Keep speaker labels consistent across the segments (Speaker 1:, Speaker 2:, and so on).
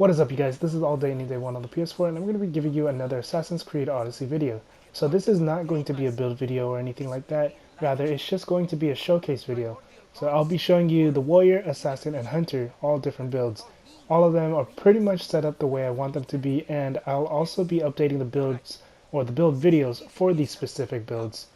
Speaker 1: What is up, you guys? This is All Day Any Day 1 on the PS4, and I'm going to be giving you another Assassin's Creed Odyssey video. So this is not going to be a build video or anything like that, rather it's just going to be a showcase video. So I'll be showing you the Warrior, Assassin, and Hunter, all different builds. All of them are pretty much set up the way I want them to be, and I'll also be updating the builds, or the build videos for these specific builds.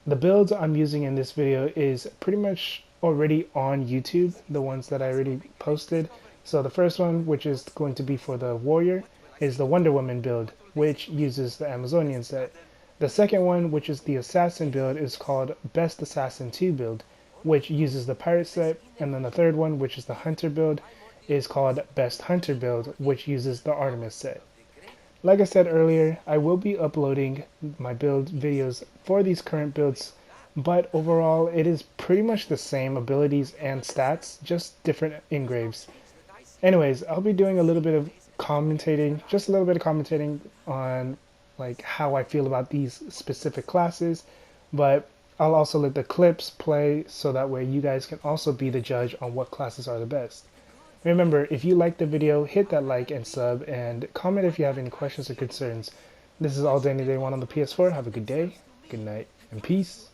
Speaker 1: The builds I'm using in this video is pretty much already on YouTube, the ones that I already posted. So the first one, which is going to be for the Warrior, is the Wonder Woman build, which uses the Amazonian set. The second one, which is the Assassin build, is called Best Assassin 2 build, which uses the Pirate set. And then the third one, which is the Hunter build, is called Best Hunter build, which uses the Artemis set. Like I said earlier, I will be uploading my build videos for these current builds, but overall it is pretty much the same abilities and stats, just different engraves. Anyways, I'll be doing a little bit of commentating, just a little bit of commentating on like how I feel about these specific classes, but I'll also let the clips play so that way you guys can also be the judge on what classes are the best. Remember, if you liked the video, hit that like and sub, and comment if you have any questions or concerns. This is All Day Any Day 1 on the PS4. Have a good day, good night, and peace.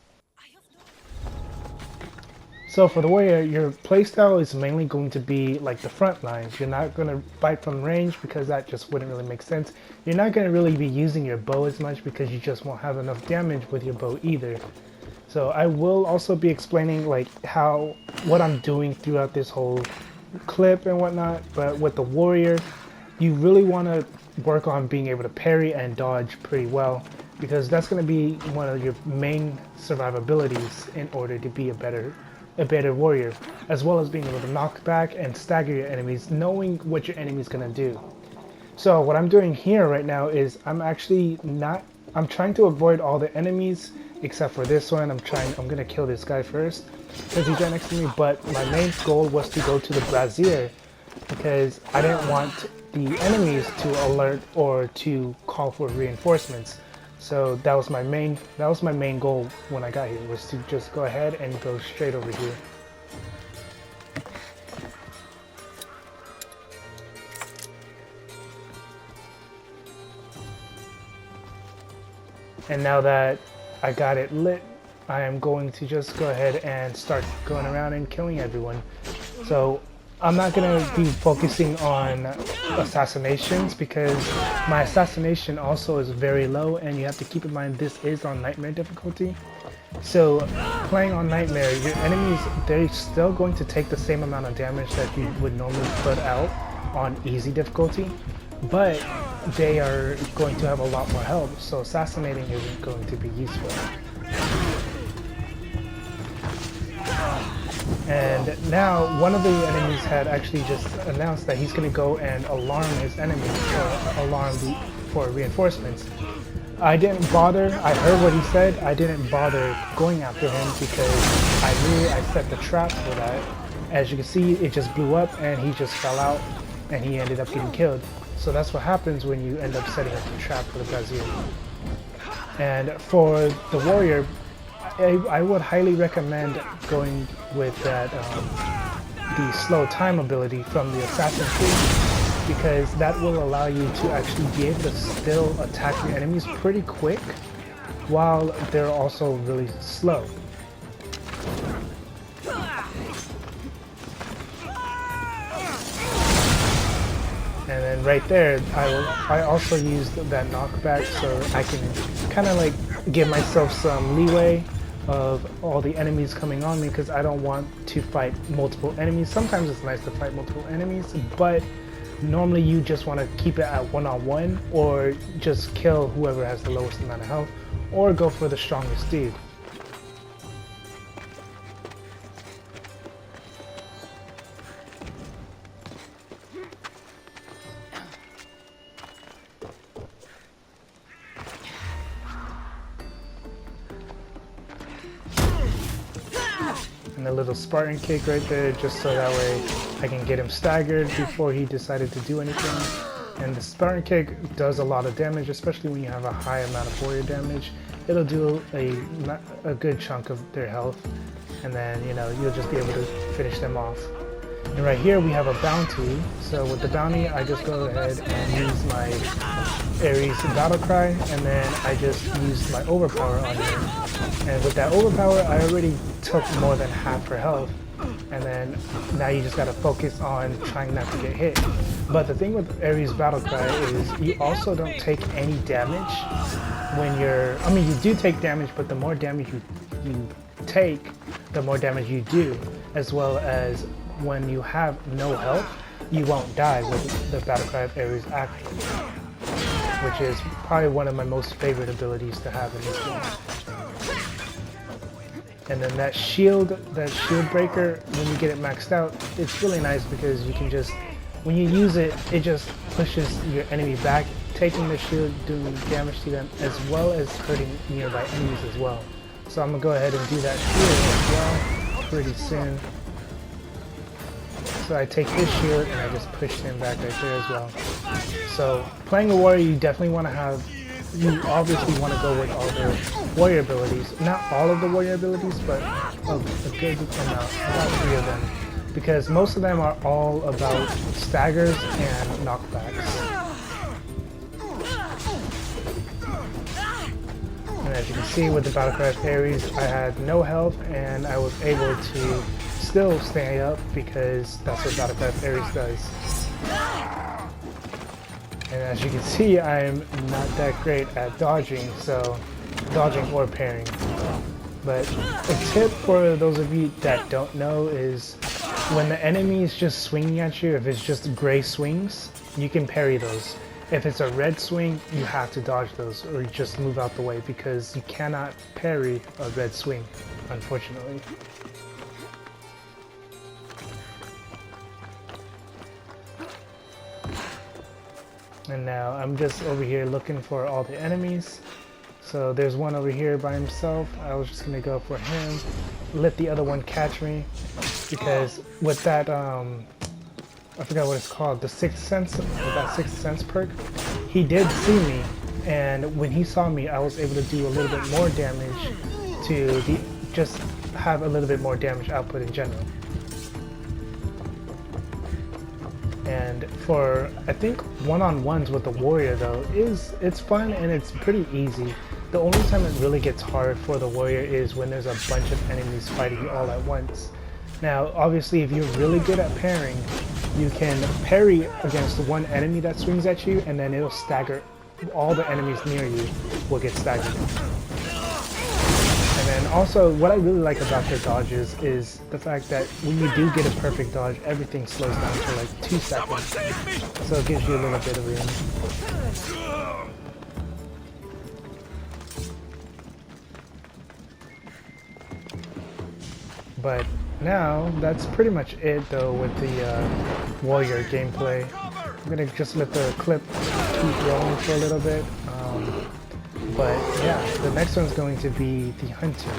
Speaker 1: So for the Warrior, your playstyle is mainly going to be like the front lines. You're not going to fight from range because that just wouldn't really make sense. You're not going to really be using your bow as much because you just won't have enough damage with your bow either. So I will also be explaining like what I'm doing throughout this whole clip and whatnot, but with the Warrior, you really want to work on being able to parry and dodge pretty well, because that's going to be one of your main survivabilities in order to be a better warrior, as well as being able to knock back and stagger your enemies, knowing what your enemy's going to do. So what I'm doing here right now is I'm trying to avoid all the enemies except for this one. I'm going to kill this guy first because he's right next to me, but my main goal was to go to the brazier because I didn't want the enemies to alert or to call for reinforcements. So that was my main goal when I got here, was to just go ahead and go straight over here. And now that I got it lit, I am going to just go ahead and start going around and killing everyone. So I'm not going to be focusing on assassinations because my assassination also is very low, and you have to keep in mind this is on Nightmare difficulty. So playing on Nightmare, your enemies, they're still going to take the same amount of damage that you would normally put out on easy difficulty, but they are going to have a lot more health, so assassinating isn't going to be useful. And now one of the enemies had actually just announced that he's going to go and alarm his enemies, or alarm for reinforcements. I didn't bother. I heard what he said. I didn't bother going after him because I knew I set the trap for that. As you can see, it just blew up and he just fell out and he ended up getting killed. So that's what happens when you end up setting up the trap for the brazier. And for the Warrior, I would highly recommend going with that the slow time ability from the Assassin 2, because that will allow you to actually be able to still attack your enemies pretty quick while they're also really slow. And then right there, I also used that knockback so I can kind of like give myself some leeway of all the enemies coming on me, because I don't want to fight multiple enemies. Sometimes it's nice to fight multiple enemies, but normally you just want to keep it at one-on-one, or just kill whoever has the lowest amount of health, or go for the strongest dude. And a little Spartan kick right there, just so that way I can get him staggered before he decided to do anything. And the Spartan kick does a lot of damage, especially when you have a high amount of warrior damage. It'll do a good chunk of their health, and then you'll just be able to finish them off. And right here we have a bounty. So with the bounty, I just go ahead and use my Ares battle cry, and then I just use my overpower on her. And with that overpower, I already took more than half her health. And then now you just gotta focus on trying not to get hit. But the thing with Ares battle cry is you also don't take any damage when you're, I mean, you do take damage, but the more damage you take, the more damage you do, as well as when you have no health, you won't die with the battle cry of Ares active, which is probably one of my most favorite abilities to have in this game. And then that shield breaker, when you get it maxed out, it's really nice because you can just, when you use it, it just pushes your enemy back, taking the shield, doing damage to them, as well as hurting nearby enemies as well. So I'm gonna go ahead and do that here as well, pretty soon. So I take his shield and I just push him back right there as well. So playing a warrior, you definitely want to have, you obviously want to go with all the warrior abilities. Not all of the warrior abilities, but a good amount, about 3 of them. Because most of them are all about staggers and knockbacks. And as you can see with the Battlecry of Ares, I had no health and I was able to still stay up because that's what Battlecry of Ares does. And as you can see, I'm not that great at dodging or parrying. But a tip for those of you that don't know is when the enemy is just swinging at you, if it's just gray swings, you can parry those. If it's a red swing, you have to dodge those or just move out the way because you cannot parry a red swing, unfortunately. And now I'm just over here looking for all the enemies. So there's one over here by himself. I was just gonna go for him, let the other one catch me, because with that I forgot what it's called, the Sixth Sense, that Sixth Sense perk, he did see me, and when he saw me, I was able to do a little bit more damage to just have a little bit more damage output in general. And for, I think, one-on-ones with the warrior though, it's fun and it's pretty easy. The only time it really gets hard for the warrior is when there's a bunch of enemies fighting you all at once. Now, obviously, if you're really good at parrying, you can parry against one enemy that swings at you, and then it'll stagger. All the enemies near you will get staggered. And then also, what I really like about their dodges is the fact that when you do get a perfect dodge, everything slows down for like 2 seconds. So it gives you a little bit of room. But now, that's pretty much it though with the warrior gameplay. I'm gonna just let the clip keep rolling for a little bit. But yeah, the next one's going to be the hunter.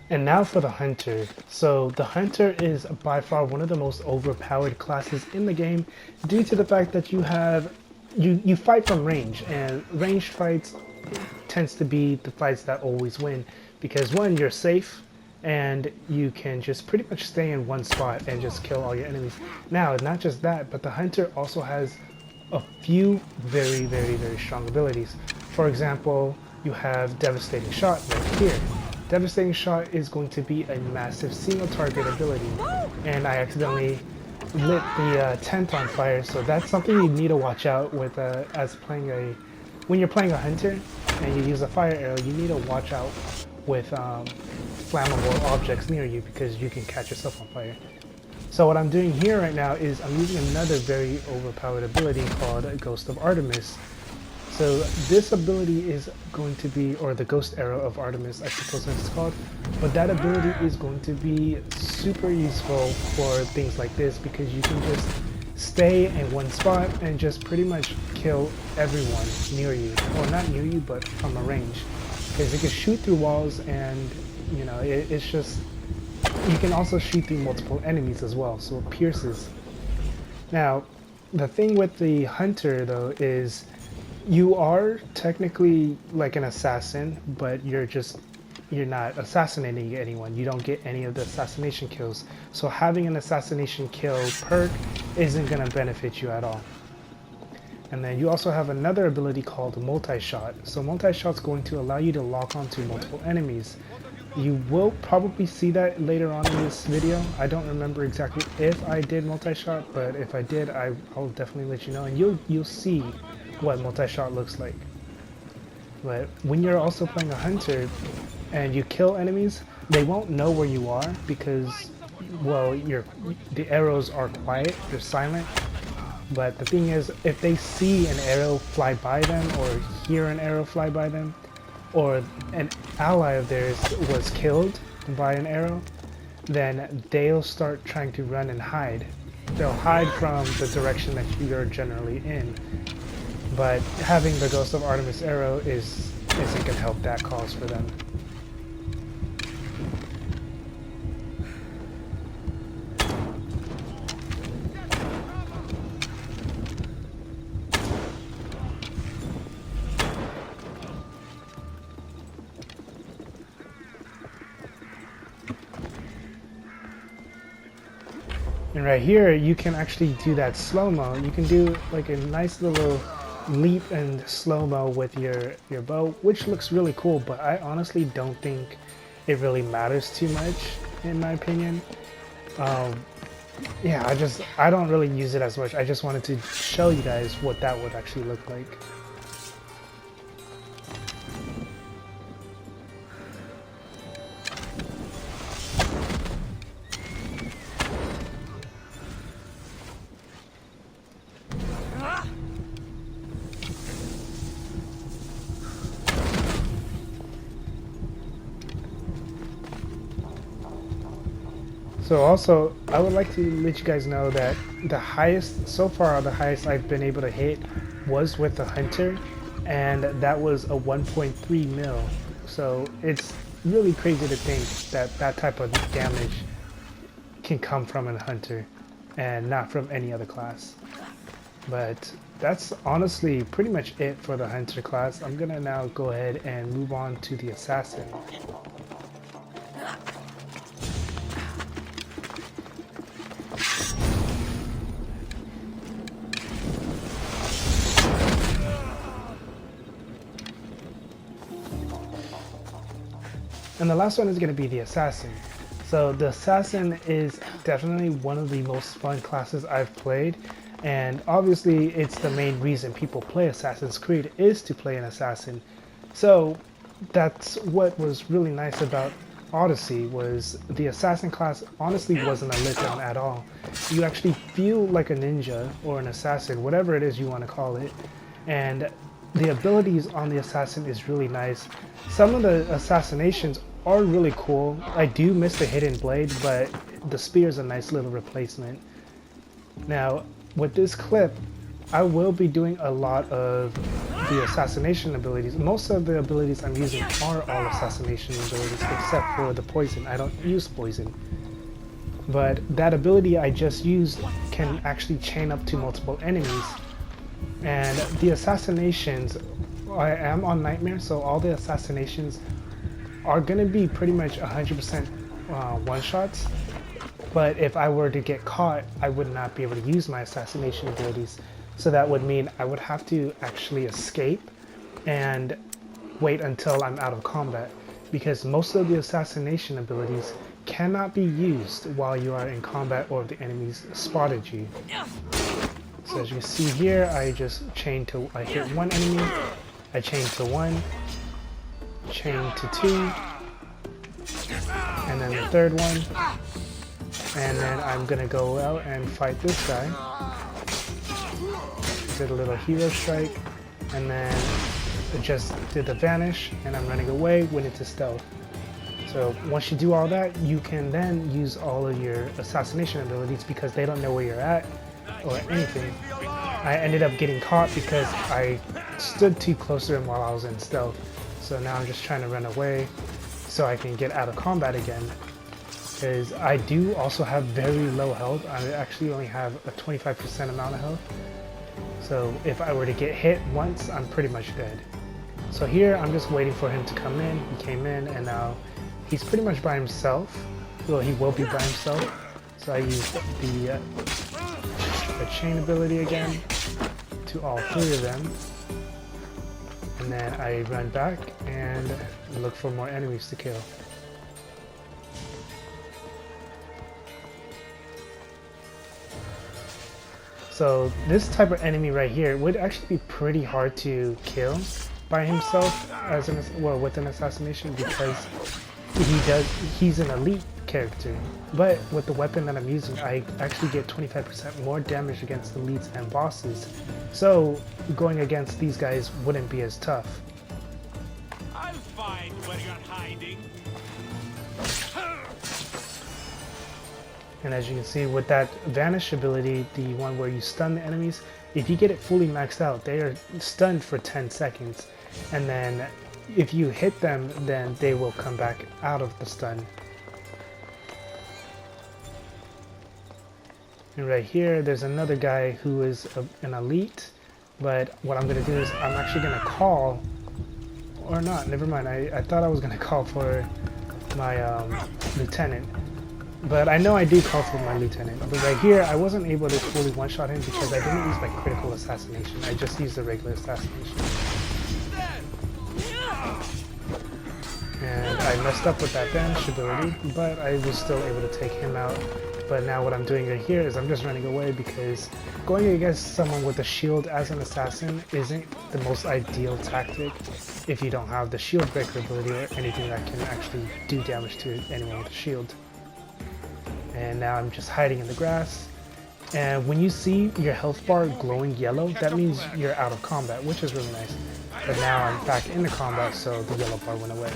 Speaker 1: And now for the hunter. So the hunter is by far one of the most overpowered classes in the game due to the fact that you fight from range, and ranged fights tends to be the fights that always win because one, you're safe and you can just pretty much stay in one spot and just kill all your enemies. Now, not just that, but the hunter also has a few very, very, very strong abilities. For example, you have Devastating Shot right here. Devastating Shot is going to be a massive single target ability, and I accidentally lit the tent on fire, so that's something you need to watch out with when you're playing a hunter and you use a fire arrow. You need to watch out with flammable objects near you because you can catch yourself on fire. So what I'm doing here right now is I'm using another very overpowered ability called Ghost of Artemis. So this ability is going to be, or the Ghost Arrow of Artemis, I suppose it's called, but that ability is going to be super useful for things like this because you can just stay in one spot and just pretty much kill everyone near you, or not near you, but from a range, because it can shoot through walls, and you know it's just, you can also shoot through multiple enemies as well, so it pierces. Now the thing with the hunter though is you are technically like an assassin, but you're not assassinating anyone. You don't get any of the assassination kills. So having an assassination kill perk isn't going to benefit you at all. And then you also have another ability called multi-shot. So multi-shot's going to allow you to lock onto multiple enemies. You will probably see that later on in this video. I don't remember exactly if I did multi-shot, but if I did, I'll definitely let you know, and you'll see what multi-shot looks like. But when you're also playing a hunter and you kill enemies, they won't know where you are because, well, the arrows are quiet, they're silent. But the thing is, if they see an arrow fly by them or hear an arrow fly by them, or an ally of theirs was killed by an arrow, then they'll start trying to run and hide. They'll hide from the direction that you're generally in. But having the Ghost of Artemis arrow isn't going to help that cause for them. And right here, you can actually do that slow-mo. You can do like a nice little leap and slow-mo with your bow, which looks really cool, but I honestly don't think it really matters too much, in my opinion. Yeah, I don't really use it as much. I just wanted to show you guys what that would actually look like. So also, I would like to let you guys know that the highest I've been able to hit was with the Hunter, and that was a 1.3 mil. So it's really crazy to think that that type of damage can come from a Hunter and not from any other class. But that's honestly pretty much it for the Hunter class. I'm gonna now go ahead and move on to the Assassin. And the last one is going to be the Assassin. So the Assassin is definitely one of the most fun classes I've played, and obviously it's the main reason people play Assassin's Creed is to play an Assassin. So that's what was really nice about Odyssey, was the Assassin class honestly wasn't a letdown at all. You actually feel like a ninja or an assassin, whatever it is you want to call it, and the abilities on the Assassin is really nice. Some of the assassinations are really cool. I do miss the hidden blade, but the spear is a nice little replacement. Now, with this clip, I will be doing a lot of the assassination abilities. Most of the abilities I'm using are all assassination abilities, except for the poison. I don't use poison. But that ability I just used can actually chain up to multiple enemies. And the assassinations, I am on Nightmare, so all the assassinations are going to be pretty much 100% one-shots. But if I were to get caught, I would not be able to use my assassination abilities. So that would mean I would have to actually escape and wait until I'm out of combat, because most of the assassination abilities cannot be used while you are in combat or if the enemies spotted you. So as you see here, I just I hit one enemy, I chain to one, chain to two, and then the third one, And then I'm gonna go out and fight this guy. Did a little hero strike, and then just did the vanish, and I'm running away, went into stealth. So once you do all that, you can then use all of your assassination abilities because they don't know where you're at or anything. I ended up getting caught because I stood too close to him while I was in stealth. So now I'm just trying to run away so I can get out of combat again. Because I do also have very low health. I actually only have a 25% amount of health. So if I were to get hit once, I'm pretty much dead. So here I'm just waiting for him to come in. He came in and now he's pretty much by himself. Well, he will be by himself. So I used the chain ability again to all three of them. And then I run back and look for more enemies to kill. So this type of enemy right here would actually be pretty hard to kill by himself as with an assassination because he's an elite character. But with the weapon that I'm using, I actually get 25% more damage against elites and bosses. So going against these guys wouldn't be as tough.
Speaker 2: I'll find where you're hiding.
Speaker 1: And as you can see with that vanish ability, the one where you stun the enemies, if you get it fully maxed out, they are stunned for 10 seconds. And then if you hit them, then they will come back out of the stun. And right here, there's another guy who is an elite. But what I'm going to do is I'm actually going to call, or not, never mind. I thought I was going to call for my lieutenant. But I know I do call for my lieutenant. But right here, I wasn't able to fully one-shot him because I didn't use my critical assassination. I just used the regular assassination. And I messed up with that vanish ability, but I was still able to take him out. But now what I'm doing right here is I'm just running away because going against someone with a shield as an assassin isn't the most ideal tactic if you don't have the shield breaker ability or anything that can actually do damage to anyone with a shield. And now I'm just hiding in the grass. And when you see your health bar glowing yellow, that means you're out of combat, which is really nice. But now I'm back into combat, so the yellow bar went away.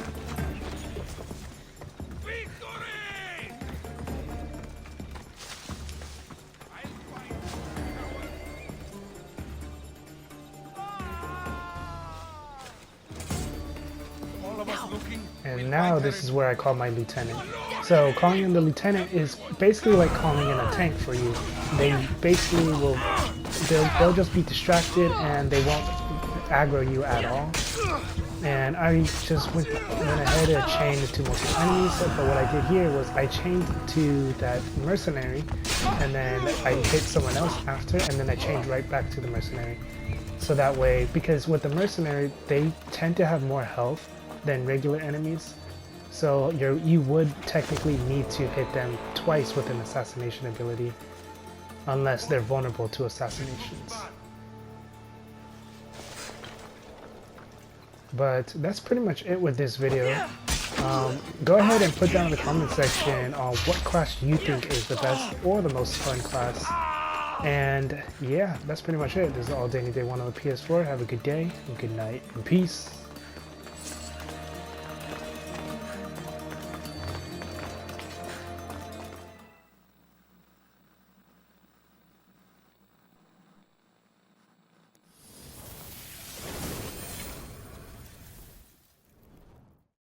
Speaker 1: And now this is where I call my lieutenant. So calling in the lieutenant is basically like calling in a tank for you. They basically will, they'll just be distracted and they won't aggro you at all. And I just went ahead and chained to multiple enemies, but what I did here was I chained to that mercenary and then I hit someone else after and then I chained right back to the mercenary. So that way, because with the mercenary, they tend to have more health than regular enemies. So you would technically need to hit them twice with an assassination ability unless they're vulnerable to assassinations. But that's pretty much it with this video. Go ahead and put down in the comment section on what class you think is the best or the most fun class. And yeah, that's pretty much it. This is all Danny Day 1 on the PS4. Have a good day and good night and peace.